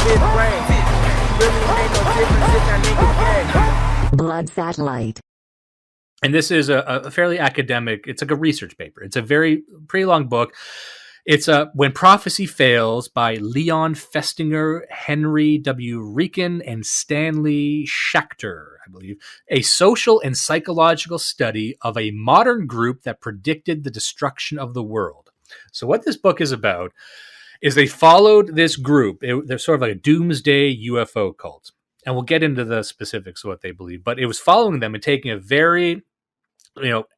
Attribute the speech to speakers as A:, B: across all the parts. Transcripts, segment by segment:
A: fifth grade. Really ain't no difference if that nigga gay.
B: Blood satellite.
C: And this is a fairly academic, it's like a research paper. It's a pretty long book. It's When Prophecy Fails by Leon Festinger, Henry W. Rieken, and Stanley Schachter, I believe. A social and psychological study of a modern group that predicted the destruction of the world. So what this book is about is they followed this group. They're sort of like a doomsday UFO cult. And we'll get into the specifics of what they believe. But it was following them and taking a very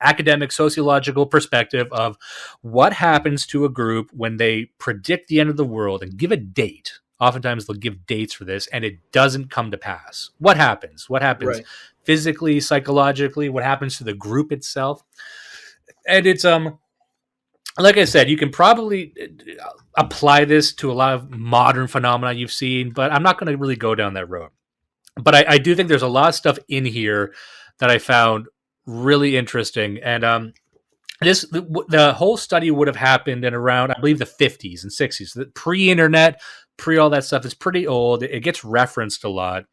C: academic sociological perspective of what happens to a group when they predict the end of the world and give a date. Oftentimes they'll give dates for this and it doesn't come to pass. What happens? What happens physically, psychologically? What happens to the group itself? And it's like I said, you can probably apply this to a lot of modern phenomena you've seen, but I'm not going to really go down that road. But I do think there's a lot of stuff in here that I found really interesting. And the whole study would have happened in around, I believe, the 50s and 60s. The pre-internet, all that stuff is pretty old. It gets referenced a lot,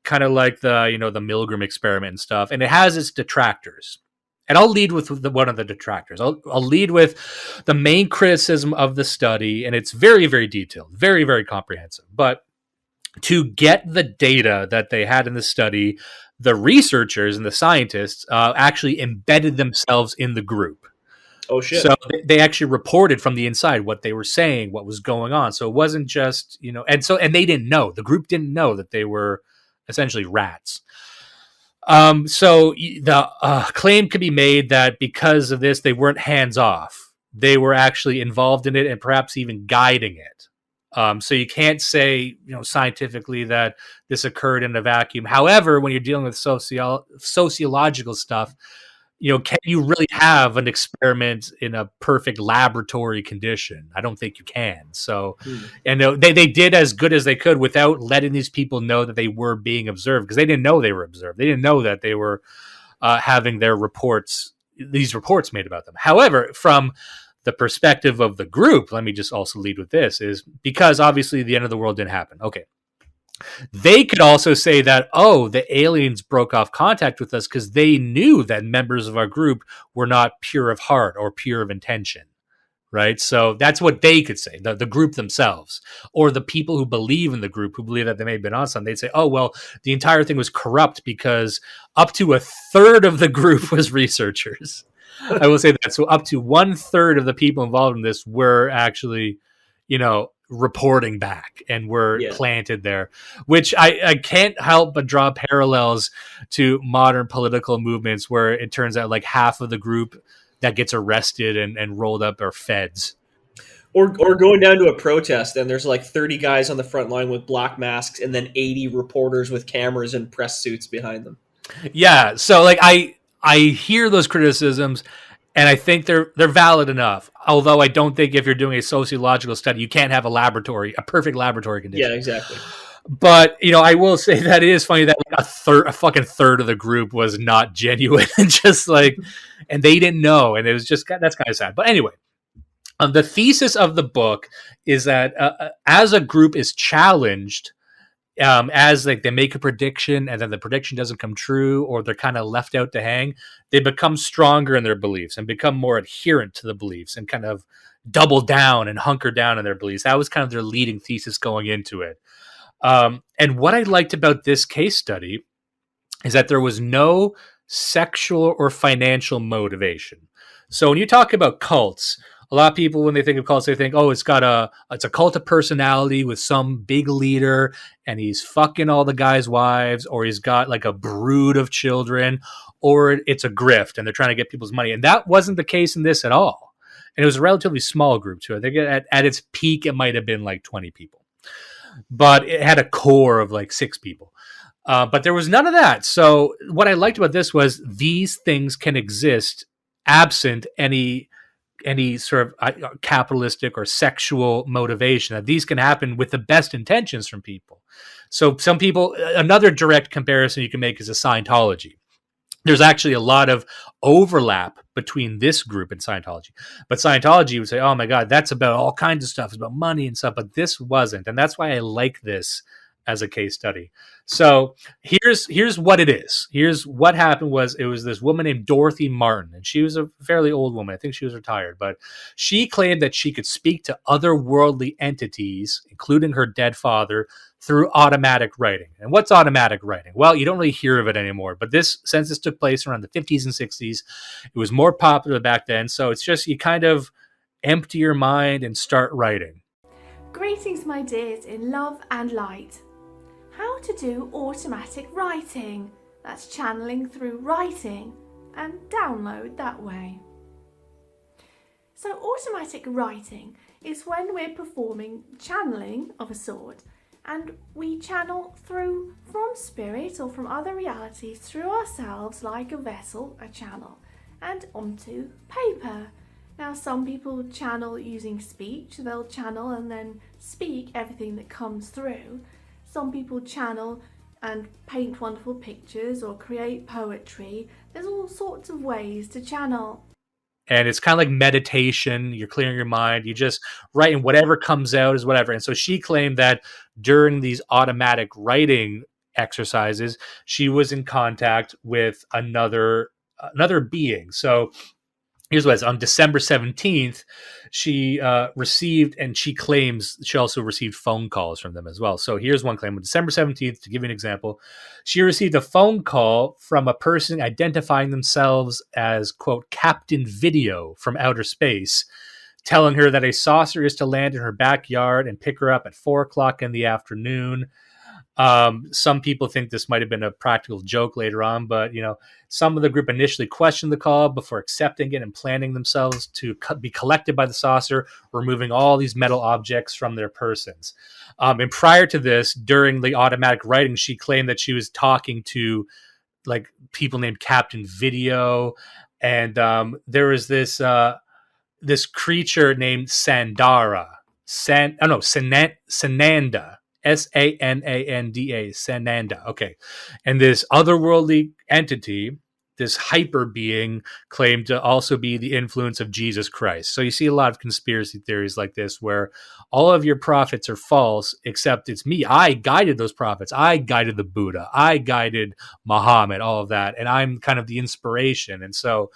C: kind of like the Milgram experiment and stuff. And it has its detractors. And I'll lead with one of the detractors. I'll lead with the main criticism of the study, and it's very, very detailed, very, very comprehensive. But to get the data that they had in the study, the researchers and the scientists actually embedded themselves in the group.
D: Oh, shit.
C: So they actually reported from the inside what they were saying, what was going on. So it wasn't just, and they didn't know. The group didn't know that they were essentially rats. So the claim could be made that because of this, they weren't hands off. They were actually involved in it and perhaps even guiding it. So you can't say, scientifically that this occurred in a vacuum. However, when you're dealing with sociological stuff, can you really have an experiment in a perfect laboratory condition? I don't think you can. So, and they did as good as they could without letting these people know that they were being observed, because they didn't know they were observed. They didn't know that they were having these reports made about them. However, from the perspective of the group, let me just also lead with this, is because obviously the end of the world didn't happen. Okay. They could also say that, the aliens broke off contact with us because they knew that members of our group were not pure of heart or pure of intention, right? So that's what they could say, the group themselves, or the people who believe in the group, who believe that they may have been on something. They'd say, the entire thing was corrupt because up to a third of the group was researchers. I will say that. So up to 1/3 of the people involved in this were actually, reporting back and were planted there, which I can't help but draw parallels to modern political movements where it turns out like half of the group that gets arrested and rolled up are feds.
D: Or going down to a protest and there's like 30 guys on the front line with black masks and then 80 reporters with cameras and press suits behind them. Yeah.
C: So like I hear those criticisms, and I think they're valid enough. Although I don't think if you're doing a sociological study, you can't have a perfect laboratory condition.
D: Yeah, exactly.
C: But I will say that it is funny that a fucking third of the group was not genuine, and just like, and they didn't know, and it was just that's kind of sad. But anyway, the thesis of the book is that as a group is challenged, as like they make a prediction and then the prediction doesn't come true, or they're kind of left out to hang, they become stronger in their beliefs and become more adherent to the beliefs and kind of double down and hunker down in their beliefs. That was kind of their leading thesis going into it. And what I liked about this case study is that there was no sexual or financial motivation. So when you talk about cults, a lot of people, when they think of cults, they think, it's a cult of personality with some big leader and he's fucking all the guys' wives, or he's got like a brood of children, or it's a grift and they're trying to get people's money. And that wasn't the case in this at all. And it was a relatively small group too. I think at its peak, it might have been like 20 people, but it had a core of like 6 people. But there was none of that. So what I liked about this was these things can exist absent any sort of capitalistic or sexual motivation, that these can happen with the best intentions from people. So some people, another direct comparison you can make is a Scientology. There's actually a lot of overlap between this group and Scientology. But Scientology would say, oh my God, that's about all kinds of stuff. It's about money and stuff. But this wasn't. And that's why I like this as a case study. So here's what it is. Here's what happened was it was this woman named Dorothy Martin, and she was a fairly old woman. I think she was retired, but she claimed that she could speak to otherworldly entities, including her dead father, through automatic writing. And what's automatic writing? Well, you don't really hear of it anymore, but since this took place around the 50s and 60s, it was more popular back then. So it's just you kind of empty your mind and start writing.
B: Greetings, my dears, in love and light. How to do automatic writing. That's channeling through writing and download that way. So automatic writing is when we're performing channeling of a sort, and we channel through from spirit or from other realities through ourselves like a vessel, a channel, and onto paper. Now some people channel using speech. They'll channel and then speak everything that comes through. Some people channel and paint wonderful pictures or create poetry. There's all sorts of ways to channel.
C: And it's kind of like meditation. You're clearing your mind. You just write, and whatever comes out is whatever. And so she claimed that during these automatic writing exercises, she was in contact with another being. So here's what it is. On December 17th, she received, and she claims she also received phone calls from them as well. So here's one claim. On December 17th, to give you an example, she received a phone call from a person identifying themselves as, quote, Captain Video from outer space, telling her that a saucer is to land in her backyard and pick her up at 4:00 in the afternoon. Some people think this might have been a practical joke later on, but some of the group initially questioned the call before accepting it and planning themselves to be collected by the saucer, removing all these metal objects from their persons. And prior to this, during the automatic writing, she claimed that she was talking to like people named Captain Video, and there was this creature named Sananda. Sananda. Sananda, Sananda. Okay. And this otherworldly entity, this hyper being, claimed to also be the influence of Jesus Christ. So you see a lot of conspiracy theories like this where all of your prophets are false, except it's me. I guided those prophets. I guided the Buddha. I guided Muhammad, all of that. And I'm kind of the inspiration. And so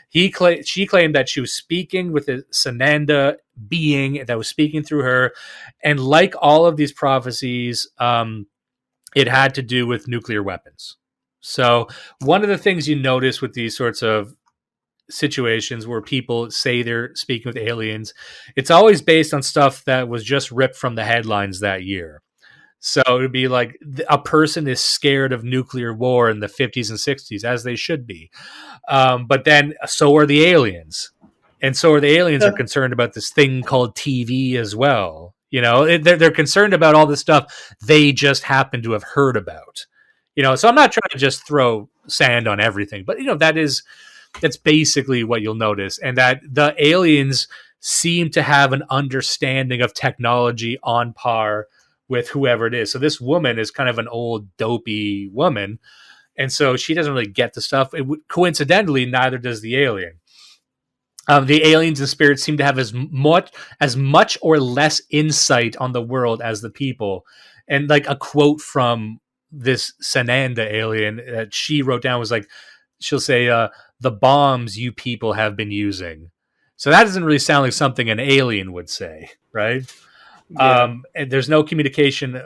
C: she claimed that she was speaking with a Sananda being that was speaking through her. And like all of these prophecies, it had to do with nuclear weapons. So one of the things you notice with these sorts of situations where people say they're speaking with aliens, it's always based on stuff that was just ripped from the headlines that year. So it would be like a person is scared of nuclear war in the 50s and 60s, as they should be. But then so are the aliens. And so are the aliens are concerned about this thing called TV as well. They're concerned about all this stuff they just happen to have heard about. So I'm not trying to just throw sand on everything, but that's basically what you'll notice. And that the aliens seem to have an understanding of technology on par with whoever it is. So this woman is kind of an old dopey woman, and so she doesn't really get the stuff. Coincidentally, neither does the alien. The aliens and spirits seem to have as much or less insight on the world as the people. And like a quote from this Sananda alien that she wrote down was like, she'll say, "The bombs you people have been using." So that doesn't really sound like something an alien would say, right? Yeah. And there's no communication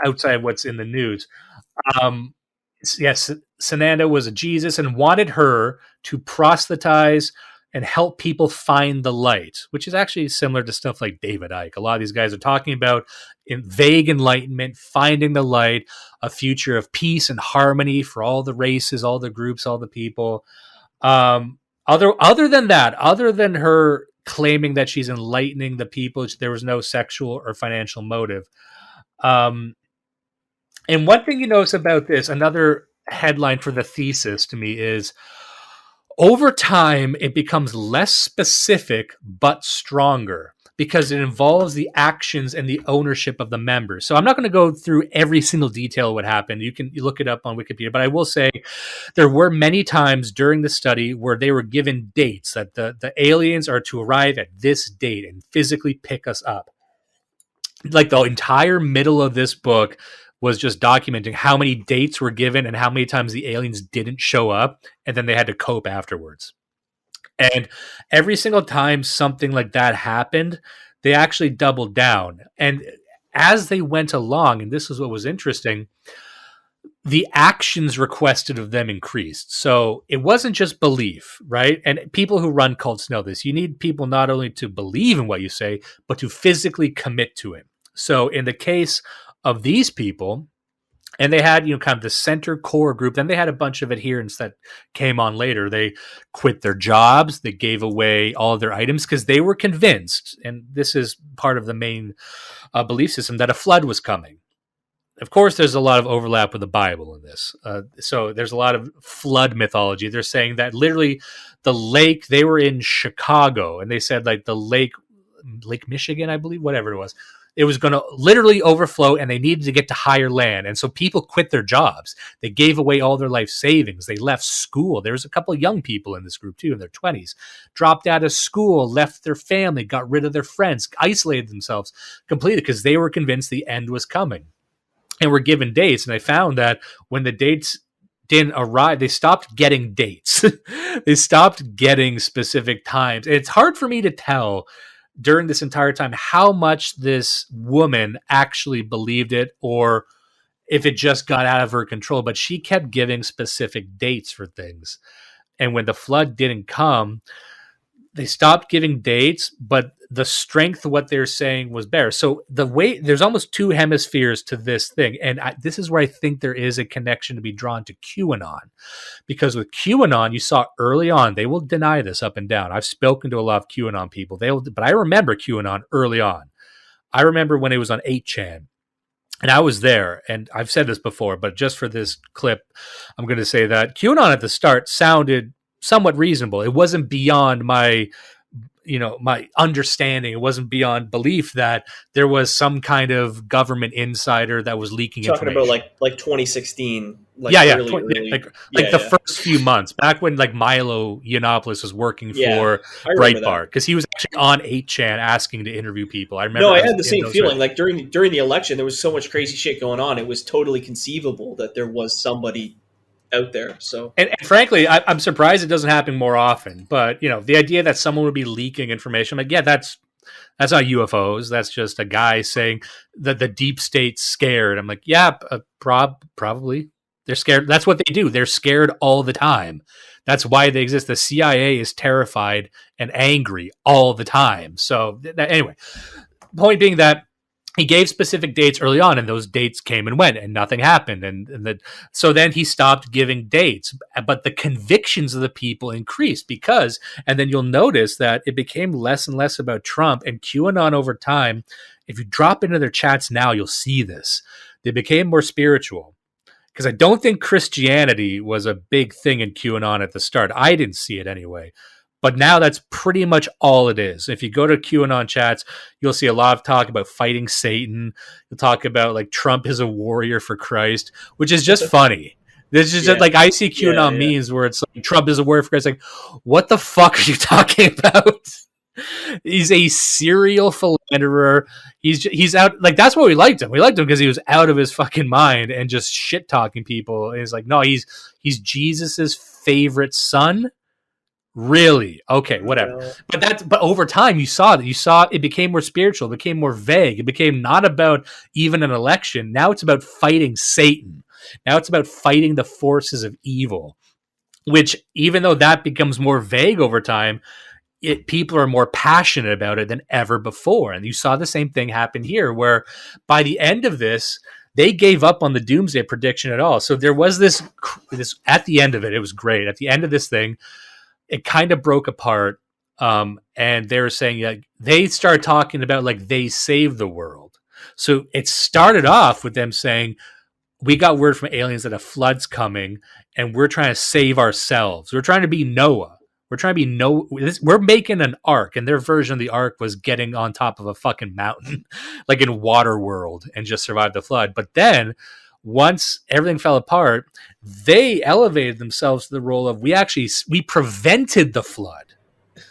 C: outside what's in the news. Yes, Sananda was a Jesus and wanted her to proselytize and help people find the light, which is actually similar to stuff like David Icke. A lot of these guys are talking about vague enlightenment, finding the light, a future of peace and harmony for all the races, all the groups, all the people. Other than that, other than her claiming that she's enlightening the people, there was no sexual or financial motive. And one thing you notice about this, another headline for the thesis to me is, over time, it becomes less specific but stronger. because it involves the actions and the ownership of the members. So I'm not going to go through every single detail of what happened. You look it up on Wikipedia, but I will say there were many times during the study where they were given dates that the aliens are to arrive at this date and physically pick us up. Like the entire middle of this book was just documenting how many dates were given and how many times the aliens didn't show up, and then they had to cope afterwards. And every single time something like that happened, they actually doubled down. And as they went along, and this is what was interesting, the actions requested of them increased. So it wasn't just belief, right? And people who run cults know this. You need people not only to believe in what you say, but to physically commit to it. So in the case of these people, and they had, kind of the center core group. Then they had a bunch of adherents that came on later. They quit their jobs. They gave away all of their items because they were convinced, and this is part of the main belief system, that a flood was coming. Of course, there's a lot of overlap with the Bible in this. So there's a lot of flood mythology. They're saying that literally the lake, they were in Chicago, and they said like the Lake Michigan, I believe, whatever it was going to literally overflow, and they needed to get to higher land. And so people quit their jobs. They gave away all their life savings. They left school. There was a couple of young people in this group too, in their 20s, dropped out of school, left their family, got rid of their friends, isolated themselves completely because they were convinced the end was coming. And were given dates. And I found that when the dates didn't arrive, they stopped getting dates. They stopped getting specific times. And it's hard for me to tell during this entire time how much this woman actually believed it or if it just got out of her control. But she kept giving specific dates for things. And when the flood didn't come, they stopped giving dates, but the strength of what they're saying was there. So there's almost two hemispheres to this thing. And this is where I think there is a connection to be drawn to QAnon. Because with QAnon, you saw early on, they will deny this up and down. I've spoken to a lot of QAnon people. But I remember QAnon early on. I remember when it was on 8chan. And I was there, and I've said this before, but just for this clip, I'm going to say that QAnon at the start sounded somewhat reasonable. It wasn't beyond my understanding. It wasn't beyond belief that there was some kind of government insider that was leaking
D: talking
C: information.
D: About like 2016,
C: early. The first few months back when like Milo Yiannopoulos was working for Breitbart, because he was actually on 8chan asking to interview people. I remember. No,
D: I had the same feeling. Like during the election, there was so much crazy shit going on. It was totally conceivable that there was somebody out there. So
C: and frankly, I'm surprised it doesn't happen more often. But the idea that someone would be leaking information, like that's not UFOs. That's just a guy saying that the deep state's scared. I'm like, probably they're scared. That's what they do. They're scared all the time. That's why they exist. The CIA is terrified and angry all the time. So anyway, point being that he gave specific dates early on, and those dates came and went, and nothing happened. So then he stopped giving dates, but the convictions of the people increased and then you'll notice that it became less and less about Trump and QAnon over time. If you drop into their chats now, you'll see this. They became more spiritual, because I don't think Christianity was a big thing in QAnon at the start. I didn't see it anyway. But now that's pretty much all it is. If you go to QAnon chats, you'll see a lot of talk about fighting Satan. You'll talk about like Trump is a warrior for Christ, which is just funny. This is just like I see QAnon memes where it's like Trump is a warrior for Christ. Like, what the fuck are you talking about? He's a serial philanderer. He's out. Like, that's why we liked him. We liked him because he was out of his fucking mind and just shit talking people. And he's like, no, he's Jesus's favorite son. Really? Okay, whatever. But over time, you saw it became more spiritual, it became more vague. It became not about even an election. Now it's about fighting Satan. Now it's about fighting the forces of evil, which, even though that becomes more vague over time, people are more passionate about it than ever before. And you saw the same thing happen here, where by the end of this, they gave up on the doomsday prediction at all. So there was this at the end of it. It was great. At the end of this thing, it kind of broke apart, and they were saying they started talking about like they saved the world. So it started off with them saying, we got word from aliens that a flood's coming, and we're trying to save ourselves. We're trying to be Noah. We're trying to be we're making an ark, and their version of the ark was getting on top of a fucking mountain, like in Waterworld, and just survive the flood. But then, once everything fell apart, they elevated themselves to the role of we prevented the flood.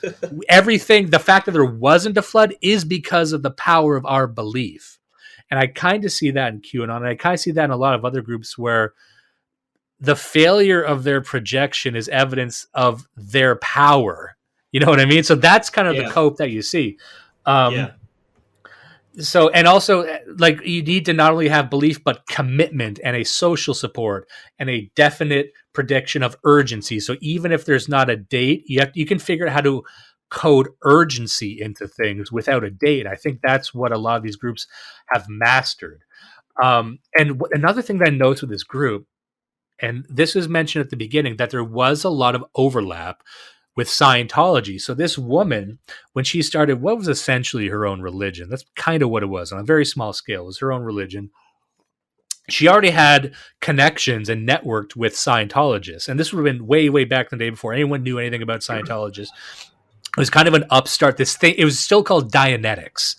C: The fact that there wasn't a flood is because of the power of our belief. And I kind of see that in QAnon, and I kind of see that in a lot of other groups where the failure of their projection is evidence of their power. You know what I mean? So that's kind of the cope that you see. So, and also, like, you need to not only have belief, but commitment and a social support and a definite prediction of urgency. So even if there's not a date, you can figure out how to code urgency into things without a date. I think that's what a lot of these groups have mastered. And another thing that I noticed with this group, and this was mentioned at the beginning, that there was a lot of overlap with Scientology. So this woman, when she started what was essentially her own religion, that's kind of what it was on a very small scale, it was her own religion. She already had connections and networked with Scientologists. And this would have been way, way back in the day before anyone knew anything about Scientologists. It was kind of an upstart, this thing. It was still called Dianetics.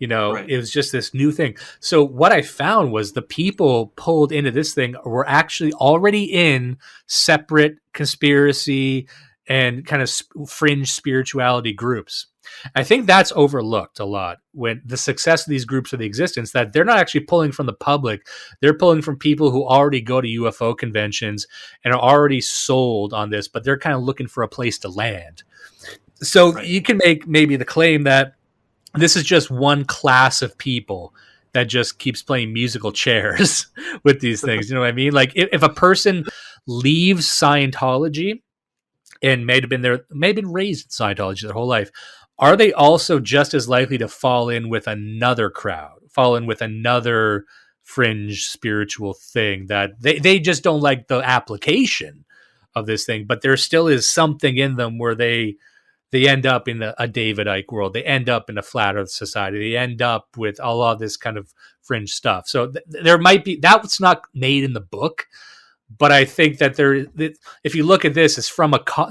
C: You know, It was just this new thing. So what I found was the people pulled into this thing were actually already in separate conspiracy and kind of fringe spirituality groups. I think that's overlooked a lot when the success of these groups or the existence, that they're not actually pulling from the public. They're pulling from people who already go to UFO conventions and are already sold on this, but they're kind of looking for a place to land. So you can make maybe the claim that this is just one class of people that just keeps playing musical chairs with these things. You know what I mean? Like if a person leaves Scientology and may have been raised in Scientology their whole life, are they also just as likely to fall in with another crowd, fall in with another fringe spiritual thing that they just don't like the application of this thing, but there still is something in them where they end up in a David Icke world. They end up in a flat earth society. They end up with a lot of this kind of fringe stuff. So there might be, that's not made in the book, but I think that if you look at this, it's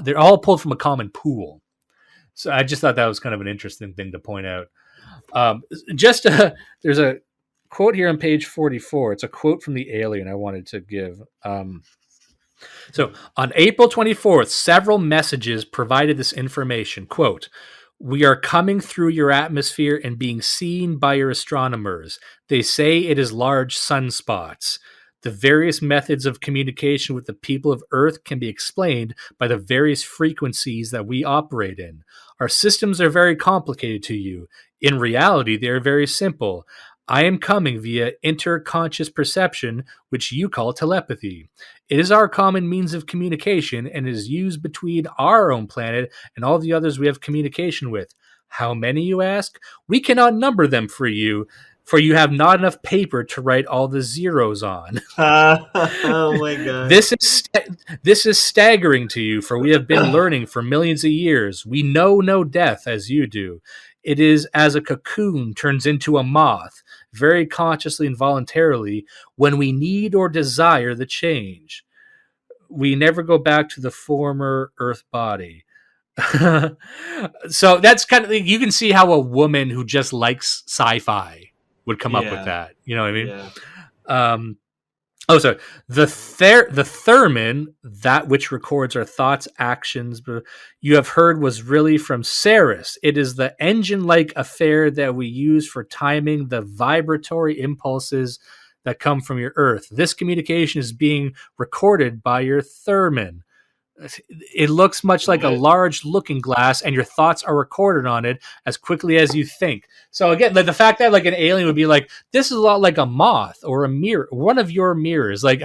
C: they're all pulled from a common pool. So I just thought that was kind of an interesting thing to point out. There's a quote here on page 44. It's a quote from the alien I wanted to give. So on April 24th, several messages provided this information. Quote, "We are coming through your atmosphere and being seen by your astronomers. They say it is large sunspots. The various methods of communication with the people of Earth can be explained by the various frequencies that we operate in. Our systems are very complicated to you. In reality, they are very simple. I am coming via interconscious perception, which you call telepathy. It is our common means of communication and is used between our own planet and all the others we have communication with. How many, you ask? We cannot number them for you have not enough paper to write all the zeros on."
D: Oh my God.
C: This is staggering to you, for we have been learning for millions of years. We know no death as you do. It is as a cocoon turns into a moth, very consciously and voluntarily, when we need or desire the change. We never go back to the former earth body. So that's kind of, you can see how a woman who just likes sci-fi would come up with that. You know what I mean? Yeah. The theremin, that which records our thoughts, actions, you have heard was really from Ceres. It is the engine-like affair that we use for timing the vibratory impulses that come from your Earth. This communication is being recorded by your theremin. It looks much like a large looking glass, and your thoughts are recorded on it as quickly as you think. So again, like the fact that like an alien would be like, this is a lot like a moth or a mirror, one of your mirrors. Like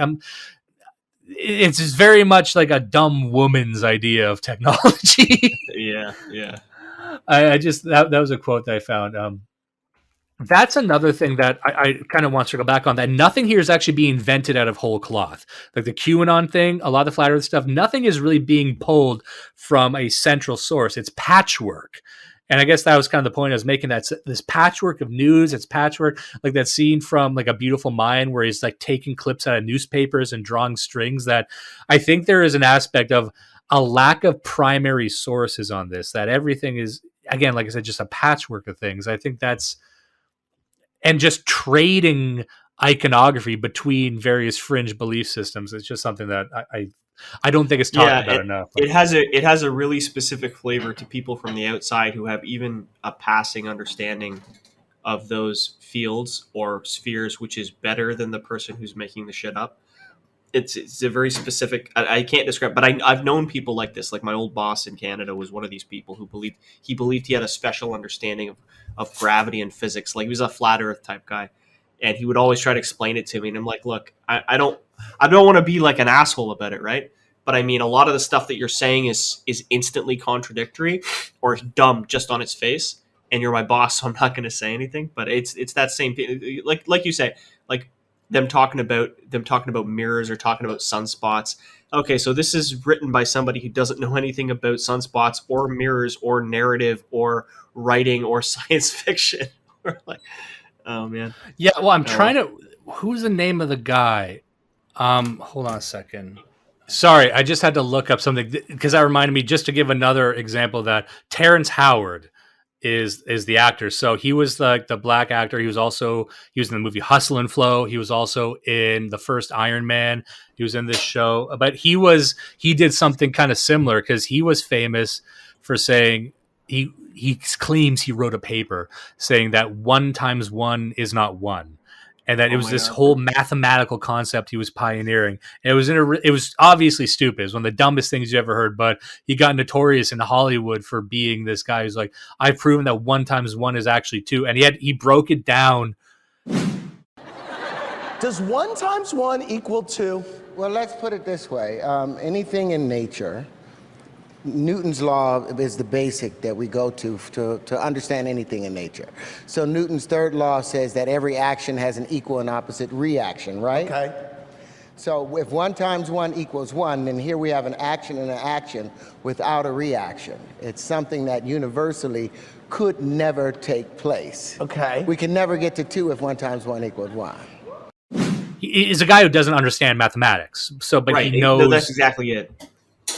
C: it's just very much like a dumb woman's idea of technology.
D: Yeah.
C: I just that was a quote that I found. That's another thing that I kind of want to circle back on, that nothing here is actually being invented out of whole cloth. Like the QAnon thing, a lot of the flat earth stuff, nothing is really being pulled from a central source. It's patchwork. And I guess that was kind of the point I was making, that this patchwork of news. It's patchwork, like that scene from like A Beautiful Mind where he's like taking clips out of newspapers and drawing strings. That I think there is an aspect of, a lack of primary sources on this, that everything is, again, like I said, just a patchwork of things. I think that's, and just trading iconography between various fringe belief systems. It's just something that I don't think it's talked about enough.
D: It has a really specific flavor to people from the outside who have even a passing understanding of those fields or spheres, which is better than the person who's making the shit up. It's a very specific. I can't describe, but I've known people like this. Like my old boss in Canada was one of these people who believed he had a special understanding of gravity and physics. Like he was a flat Earth type guy, and he would always try to explain it to me. And I'm like, look, I don't want to be like an asshole about it, right? But I mean, a lot of the stuff that you're saying is instantly contradictory or dumb just on its face. And you're my boss, so I'm not going to say anything. But it's that same thing, like you say, like them talking about mirrors or talking about sunspots. Okay, so this is written by somebody who doesn't know anything about sunspots or mirrors or narrative or writing or science fiction. Like, oh man.
C: Yeah, well, I'm trying to. Who's the name of the guy? Hold on a second. Sorry, I just had to look up something because that reminded me. Just to give another example, that Terrence Howard is the actor. So he was like the black actor. He was in the movie Hustle and Flow. He was also in the first Iron Man. He was in this show, but he did something kind of similar because he was famous for saying he claims he wrote a paper saying that 1 × 1 is not 1. And that it was this whole mathematical concept he was pioneering. And it was obviously stupid. It was one of the dumbest things you ever heard. But he got notorious in Hollywood for being this guy who's like, I've proven that 1 × 1 is actually 2. And he broke it down.
E: Does 1 × 1 equal 2?
F: Well, let's put it this way. Anything in nature, Newton's law is the basic that we go to understand anything in nature. So Newton's third law says that every action has an equal and opposite reaction, right?
E: Okay.
F: So if 1 × 1 equals 1, then here we have an action and an action without a reaction. It's something that universally could never take place.
E: Okay.
F: We can never get to 2 if 1 × 1 equals 1.
C: He is a guy who doesn't understand mathematics. But
D: right.
C: He knows.
D: No, that's exactly it.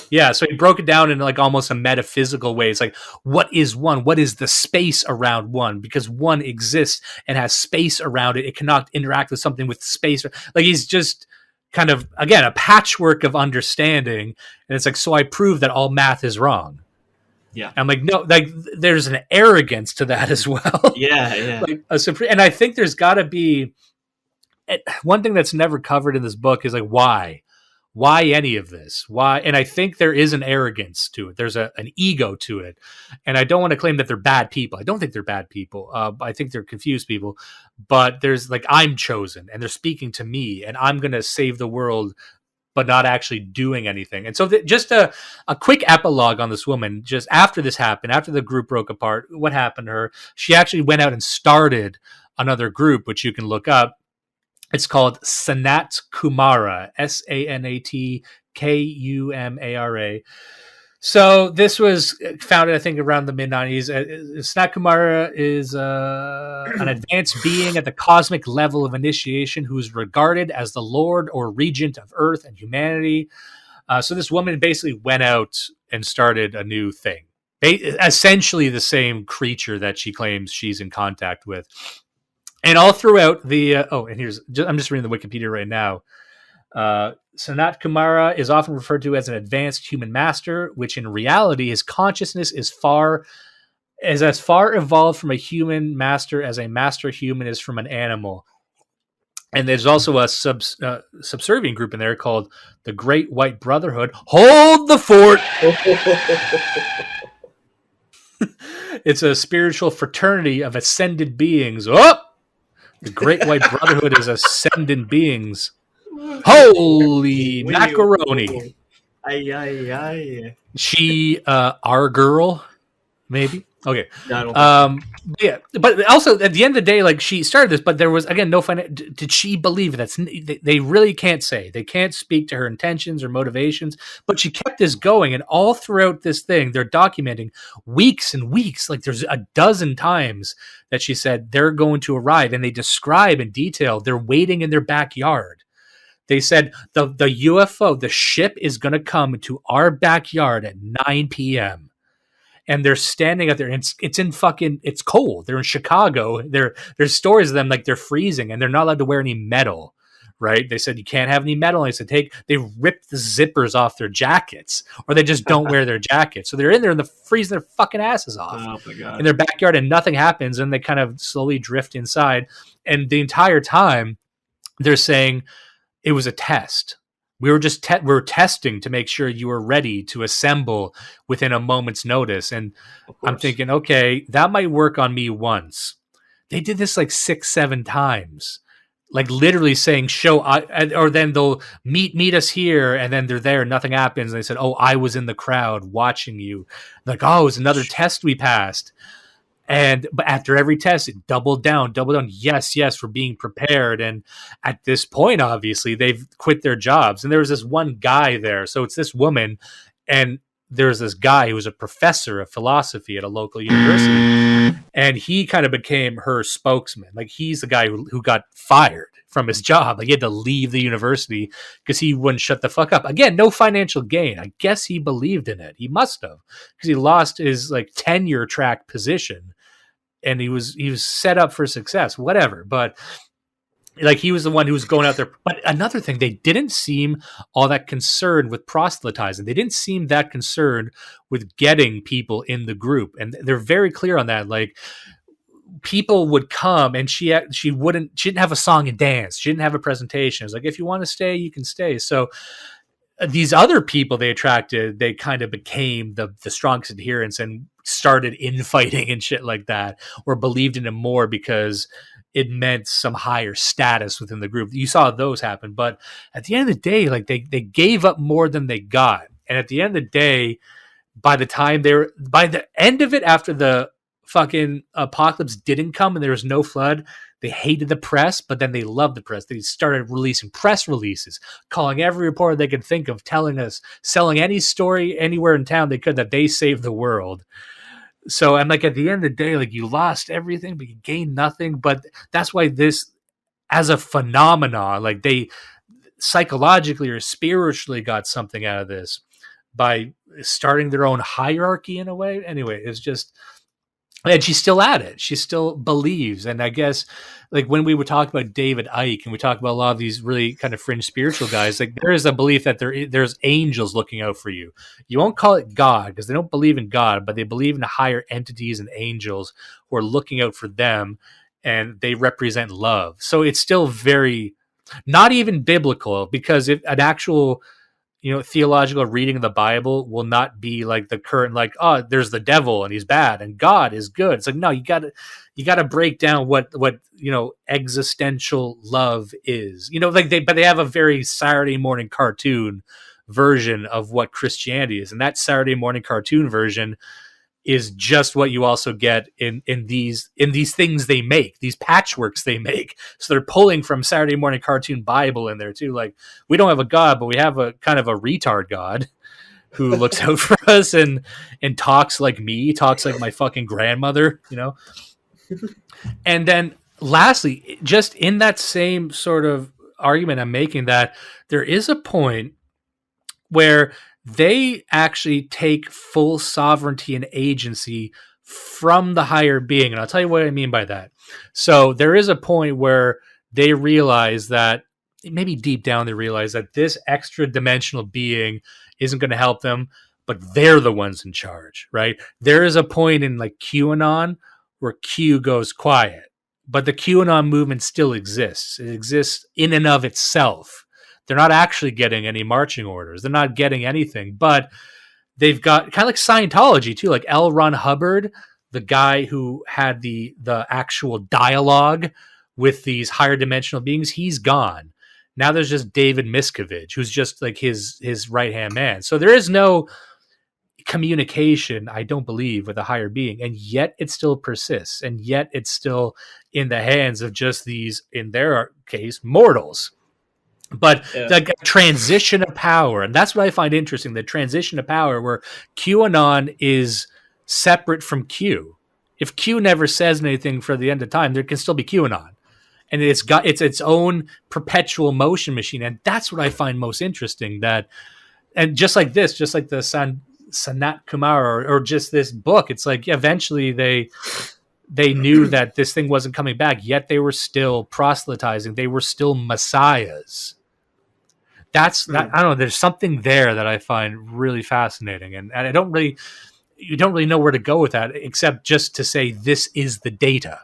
C: Yeah, so he broke it down in like almost a metaphysical way. It's like, what is 1? What is the space around 1? Because 1 exists and has space around it. It cannot interact with something with space. Like he's just kind of, again, a patchwork of understanding. And it's like, so I prove that all math is wrong.
D: Yeah.
C: And I'm like, no, like there's an arrogance to that as well.
D: Yeah.
C: Like and I think there's got to be one thing that's never covered in this book is like, why? Why any of this? Why? And I think there is an arrogance to it. There's an ego to it. And I don't want to claim that they're bad people. I don't think they're bad people. I think they're confused people. But there's like, I'm chosen and they're speaking to me and I'm going to save the world, but not actually doing anything. And so just a quick epilogue on this woman. Just after this happened, after the group broke apart, what happened to her? She actually went out and started another group, which you can look up. It's called Sanat Kumara, SANATKUMARA. So this was founded, I think, around the mid-90s. Sanat Kumara is an advanced being at the cosmic level of initiation who is regarded as the Lord or Regent of Earth and humanity. So this woman basically went out and started a new thing. Essentially the same creature that she claims she's in contact with. And all throughout the I'm just reading the Wikipedia right now. Sanat Kumara is often referred to as an advanced human master, which in reality, his consciousness is as far evolved from a human master as a master human is from an animal. And there's also a subservient group in there called the Great White Brotherhood. Hold the fort! It's a spiritual fraternity of ascended beings. Oh! The Great White Brotherhood is ascendant beings. Holy macaroni.
D: Aye.
C: She, our girl, maybe? Okay. Yeah, but also at the end of the day, like she started this, but there was, again, no did she believe it? They really can't say. They can't speak to her intentions or motivations, but she kept this going. And all throughout this thing, they're documenting weeks and weeks. Like there's a dozen times that she said they're going to arrive, and they describe in detail they're waiting in their backyard. They said the UFO, the ship is going to come to our backyard at 9 p.m. And they're standing out there, and it's cold. They're in Chicago. There's stories of them like they're freezing, and they're not allowed to wear any metal, right? They said you can't have any metal. And they rip the zippers off their jackets, or they just don't wear their jackets. So they're in there and they're freezing their fucking asses off in their backyard, and nothing happens. And they kind of slowly drift inside, and the entire time they're saying it was a test. We were just we were testing to make sure you were ready to assemble within a moment's notice. And I'm thinking, okay, that might work on me once. They did this like 6-7 times, like literally saying, or then they'll meet us here. And then they're there, nothing happens. And they said, oh, I was in the crowd watching you. Like, oh, it was another test we passed. But after every test, it doubled down. Yes, we're being prepared. And at this point, obviously, they've quit their jobs. And there was this one guy there. So it's this woman, and there's this guy who was a professor of philosophy at a local university. And he kind of became her spokesman. Like, he's the guy who got fired from his job. Like, he had to leave the university because he wouldn't shut the fuck up. Again, no financial gain. I guess he believed in it. He must have, because he lost his like tenure track position. And he was set up for success, whatever. But like, he was the one who was going out there. But another thing, they didn't seem all that concerned with proselytizing. They didn't seem that concerned with getting people in the group. And they're very clear on that. Like, people would come, and she didn't have a song and dance. She didn't have a presentation. It was like, if you want to stay, you can stay. So these other people they attracted, they kind of became the strongest adherents and started infighting and shit like that, or believed in it more because it meant some higher status within the group. You saw those happen. But at the end of the day, like, they gave up more than they got. And at the end of the day, by the end of it, after the fucking apocalypse didn't come and there was no flood, they hated the press, but then they loved the press. They started releasing press releases, calling every reporter they could think of, selling any story anywhere in town they could that they saved the world. So I'm like, at the end of the day, like, you lost everything, but you gained nothing. But that's why this, as a phenomenon, like, they psychologically or spiritually got something out of this by starting their own hierarchy in a way. Anyway, it's just... And she's still at it. She still believes. And I guess, like, when we would talk about David Icke and we talk about a lot of these really kind of fringe spiritual guys, like, there is a belief that there's angels looking out for you. You won't call it God because they don't believe in God, but they believe in higher entities and angels who are looking out for them, and they represent love. So it's still very, not even biblical, because if an actual, theological reading of the Bible will not be like the current, like, oh, there's the devil and he's bad and God is good. It's like, no, you gotta break down what existential love is. Like, they have a very Saturday morning cartoon version of what Christianity is, and that Saturday morning cartoon version is just what you also get in these things they make, these patchworks they make. So they're pulling from Saturday morning cartoon Bible in there too. Like, we don't have a God, but we have a kind of a retard God who looks out for us and talks like me, talks like my fucking grandmother, And then lastly, just in that same sort of argument I'm making, that there is a point where they actually take full sovereignty and agency from the higher being. And I'll tell you what I mean by that. So there is a point where they realize that, maybe deep down they realize that this extra dimensional being isn't going to help them, but they're the ones in charge, right? There is a point in like QAnon where Q goes quiet, but the QAnon movement still exists. It exists in and of itself. They're not actually getting any marching orders. They're not getting anything, but they've got kind of like Scientology too. Like L. Ron Hubbard, the guy who had the actual dialogue with these higher dimensional beings, he's gone. Now there's just David Miscavige, who's just like his right-hand man. So there is no communication, I don't believe, with a higher being, and yet it still persists, and yet it's still in the hands of just these, in their case, mortals. But the transition of power, and that's what I find interesting, the transition of power where QAnon is separate from Q. If Q never says anything for the end of time, there can still be QAnon. and it's got its own perpetual motion machine, and that's what I find most interesting. That, and just like the Sanat Kumar or just this book, it's like eventually they knew that this thing wasn't coming back, yet they were still proselytizing. They were still messiahs. That I don't know. There's something there that I find really fascinating, and you don't really know where to go with that, except just to say this is the data.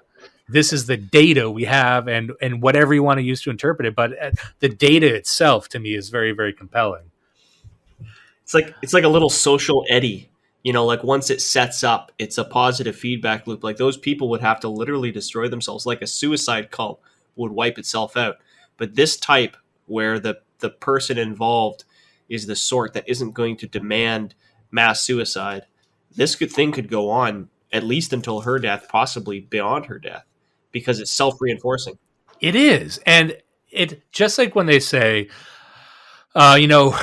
C: This is the data we have, and whatever you want to use to interpret it. But the data itself, to me, is very, very compelling.
D: It's like a little social eddy. Like once it sets up, it's a positive feedback loop. Like those people would have to literally destroy themselves, like a suicide cult would wipe itself out. But this type, where the person involved is the sort that isn't going to demand mass suicide, this thing could go on at least until her death, possibly beyond her death, because it's self-reinforcing.
C: It is. And it just like when they say,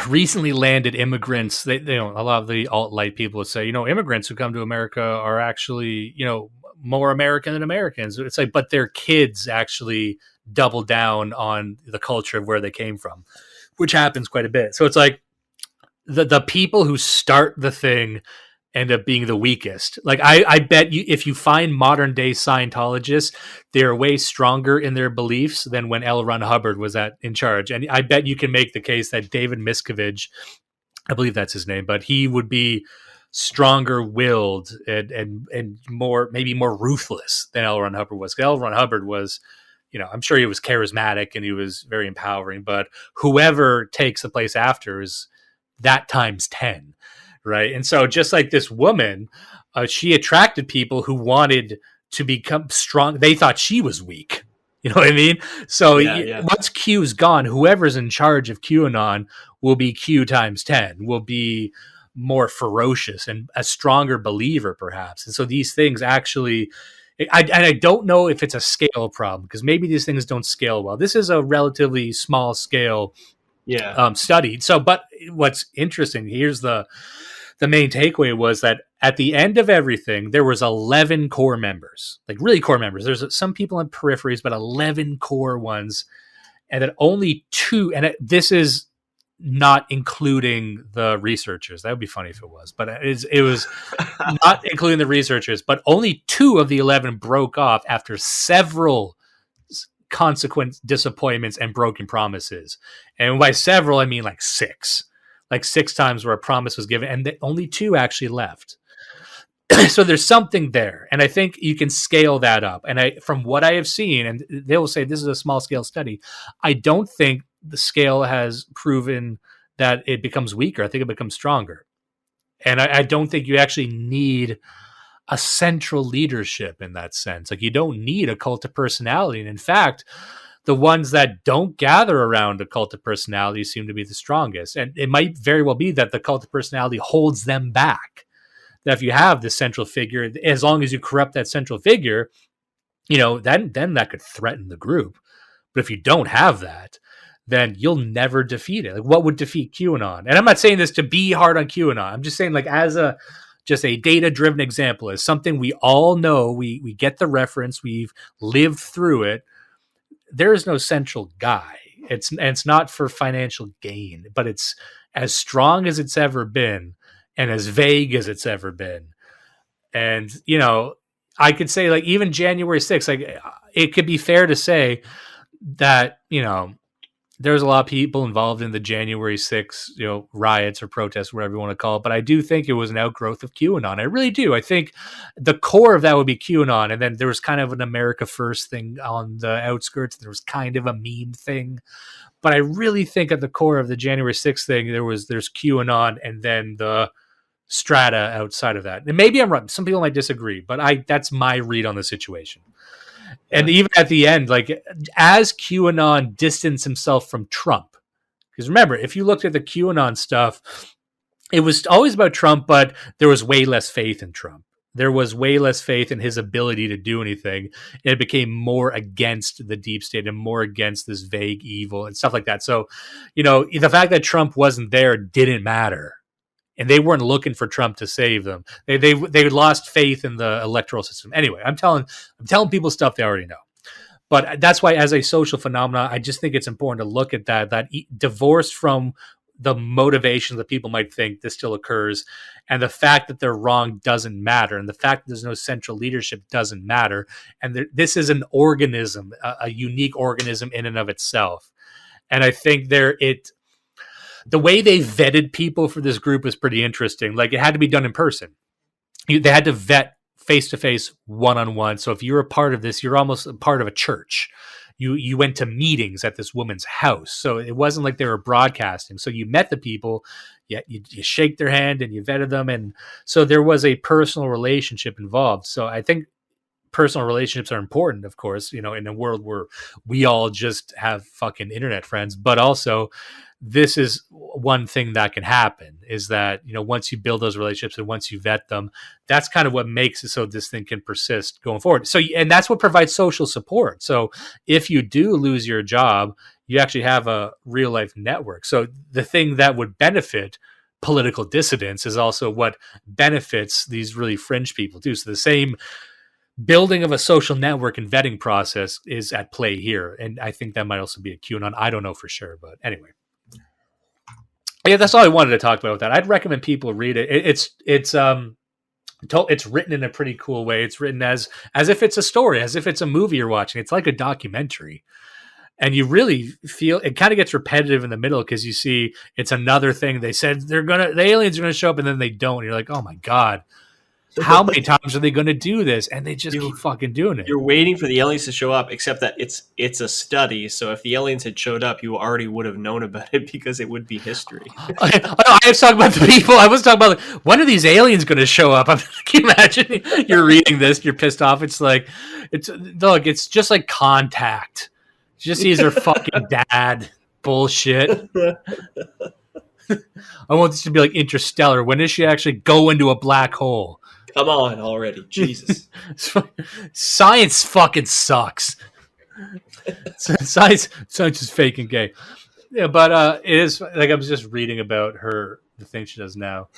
C: recently landed immigrants, a lot of the alt-right people would say, immigrants who come to America are actually, more American than Americans. It's like, but their kids actually double down on the culture of where they came from, which happens quite a bit. So it's like the people who start the thing end up being the weakest. Like I bet you, if you find modern day Scientologists, they're way stronger in their beliefs than when L. Ron Hubbard was in charge. And I bet you can make the case that David Miscavige, I believe that's his name, but he would be stronger willed and more, maybe more ruthless than L. Ron Hubbard was. L. Ron Hubbard was, I'm sure he was charismatic and he was very empowering, but whoever takes the place after is that times 10. Right. And so just like this woman, she attracted people who wanted to become strong. They thought she was weak. You know what I mean? So once Q's gone, whoever's in charge of QAnon will be Q times 10, will be more ferocious and a stronger believer, perhaps. And so these things actually, I don't know if it's a scale problem, because maybe these things don't scale well. This is a relatively small scale study. So, but what's interesting, here's the main takeaway, was that at the end of everything, there was 11 core members, like really core members. There's some people in peripheries, but 11 core ones, and that only 2, and this is not including the researchers. That would be funny if it was, but it was not including the researchers, but only 2 of the 11 broke off after several consequent disappointments and broken promises. And by several, I mean like 6. Like 6 times where a promise was given, and only 2 actually left. So there's something there, and I think you can scale that up. And from what I have seen, and they will say this is a small scale study, I don't think the scale has proven that it becomes weaker. I think it becomes stronger. And I don't think you actually need a central leadership in that sense. Like you don't need a cult of personality. And in fact, the ones that don't gather around a cult of personality seem to be the strongest. And it might very well be that the cult of personality holds them back. That if you have this central figure, as long as you corrupt that central figure, then that could threaten the group. But if you don't have that, then you'll never defeat it. Like what would defeat QAnon? And I'm not saying this to be hard on QAnon. I'm just saying, like, as just a data-driven example, is something we all know. We get the reference. We've lived through it. There is no central guy. It's not for financial gain, but it's as strong as it's ever been and as vague as it's ever been. And, I could say, like, even January 6th, like, it could be fair to say that, there's a lot of people involved in the January 6th, riots or protests, whatever you want to call it. But I do think it was an outgrowth of QAnon. I really do. I think the core of that would be QAnon. And then there was kind of an America First thing on the outskirts. There was kind of a meme thing. But I really think at the core of the January 6th thing, there's QAnon and then the strata outside of that. And maybe I'm wrong. Some people might disagree, but that's my read on the situation. And even at the end, like, as QAnon distanced himself from Trump, because remember, if you looked at the QAnon stuff, it was always about Trump, but there was way less faith in Trump. There was way less faith in his ability to do anything. And it became more against the deep state and more against this vague evil and stuff like that. So, the fact that Trump wasn't there didn't matter. And they weren't looking for Trump to save them. They lost faith in the electoral system. Anyway, I'm telling people stuff they already know. But that's why, as a social phenomenon, I just think it's important to look at that divorced from the motivation that people might think this still occurs, and the fact that they're wrong doesn't matter, and the fact that there's no central leadership doesn't matter, and this is an organism, a unique organism in and of itself. And I think the way they vetted people for this group is pretty interesting. Like, it had to be done in person. They had to vet face-to-face, one-on-one. So if you're a part of this, you're almost a part of a church. You went to meetings at this woman's house. So it wasn't like they were broadcasting. So you met the people, you shake their hand and you vetted them. And so there was a personal relationship involved. So I think personal relationships are important, of course, in a world where we all just have fucking internet friends. But also, this is one thing that can happen, is that, once you build those relationships and once you vet them, that's kind of what makes it so this thing can persist going forward. So, and that's what provides social support. So if you do lose your job, you actually have a real life network. So the thing that would benefit political dissidents is also what benefits these really fringe people too. So the same building of a social network and vetting process is at play here. And I think that might also be a QAnon. I don't know for sure, but anyway. Yeah, that's all I wanted to talk about with that. I'd recommend people read it. It's written in a pretty cool way. It's written as if it's a story, as if it's a movie you're watching. It's like a documentary. And you really feel it kind of gets repetitive in the middle, because you see it's another thing. They said the aliens are gonna show up, and then they don't. And you're like, oh my God. How many times are they going to do this? And they just keep fucking doing it.
D: You're waiting for the aliens to show up, except that it's a study. So if the aliens had showed up, you already would have known about it, because it would be history.
C: I was talking about the people. I was talking about, when are these aliens going to show up? Can you imagine? You're reading this, you're pissed off. It's like, it's just like Contact. Just these are fucking dad bullshit. I want this to be like Interstellar. When does she actually go into a black hole?
D: Come on already. Jesus.
C: Science fucking sucks. Science is fake and gay. Yeah, but it is like, I was just reading about the thing she does now.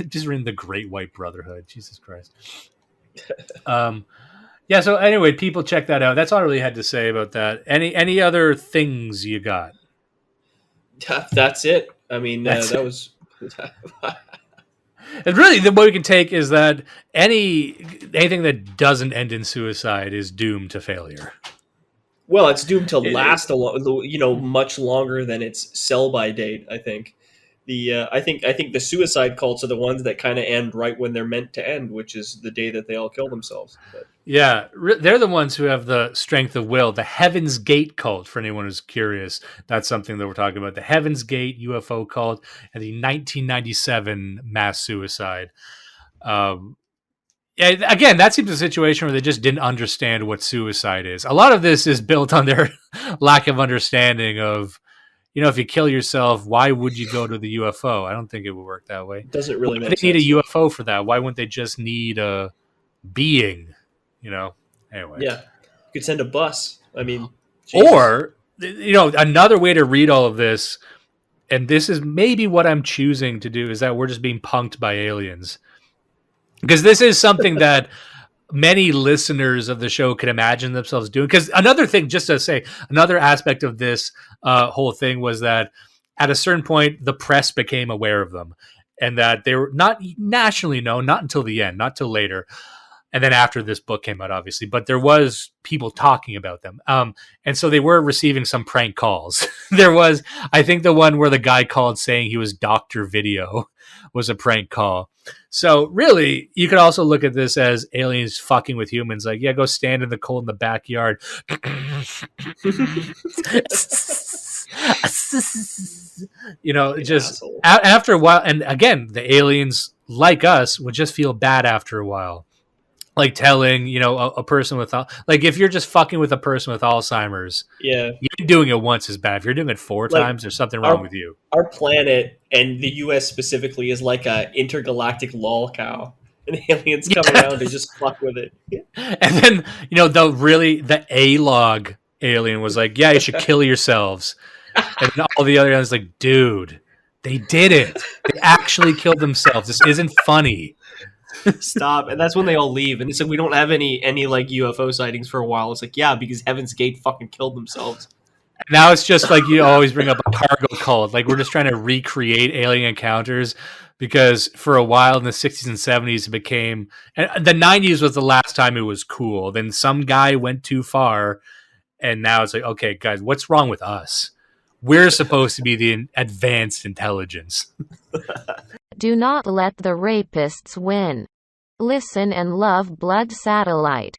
C: Just reading The Great White Brotherhood. Jesus Christ. Yeah, so anyway, people check that out. That's all I really had to say about that. Any other things you got?
D: That's it. I mean, that was...
C: And really, the way we can take is that anything that doesn't end in suicide is doomed to failure.
D: Well, it's doomed to last much longer than its sell-by date. I think I think the suicide cults are the ones that kind of end right when they're meant to end, which is the day that they all kill themselves. But.
C: Yeah, they're the ones who have the strength of will. The Heaven's Gate cult, for anyone who's curious, that's something that we're talking about. The Heaven's Gate UFO cult and the 1997 mass suicide. Again, that seems a situation where they just didn't understand what suicide is. A lot of this is built on their lack of understanding of, if you kill yourself, why would you go to the UFO? I don't think it would work that way.
D: It doesn't really make sense.
C: They need a UFO for that. Why wouldn't they just need a being? Anyway.
D: Yeah. You could send a bus. I mean,
C: Jesus. Or, another way to read all of this, and this is maybe what I'm choosing to do, is that we're just being punked by aliens. Because this is something that many listeners of the show could imagine themselves doing. Because another thing, just to say, another aspect of this whole thing was that at a certain point, the press became aware of them, and that they were not nationally known, not until the end, not till later. And then after this book came out, obviously, but there was people talking about them. And so they were receiving some prank calls. There was, I think the one where the guy called saying he was Dr. Video was a prank call. So really, you could also look at this as aliens fucking with humans. Like, yeah, go stand in the cold in the backyard. Just after a while. And again, the aliens, like us, would just feel bad after a while. Like telling, a person with, like, if you're just fucking with a person with Alzheimer's,
D: yeah,
C: you're doing it once is bad. If you're doing it four times, there's something wrong with you.
D: Our planet, and the U.S. specifically, is like a intergalactic lol cow, and the aliens come around and just fuck with it.
C: And then, the A-log alien was like, yeah, you should kill yourselves. And then all the other ones like, dude, they did it. They actually killed themselves. This isn't funny.
D: Stop. And that's when they all leave. And it's like, we don't have any like UFO sightings for a while. It's like, yeah, because Heaven's Gate fucking killed themselves.
C: Now it's just like you always bring up a cargo cult. Like we're just trying to recreate alien encounters because for a while in the 60s and 70s it became, and the 90s was the last time it was cool. Then some guy went too far and now it's like, okay, guys, what's wrong with us? We're supposed to be the advanced intelligence.
G: Do not let the rapists win. Listen and love Blood Satellite.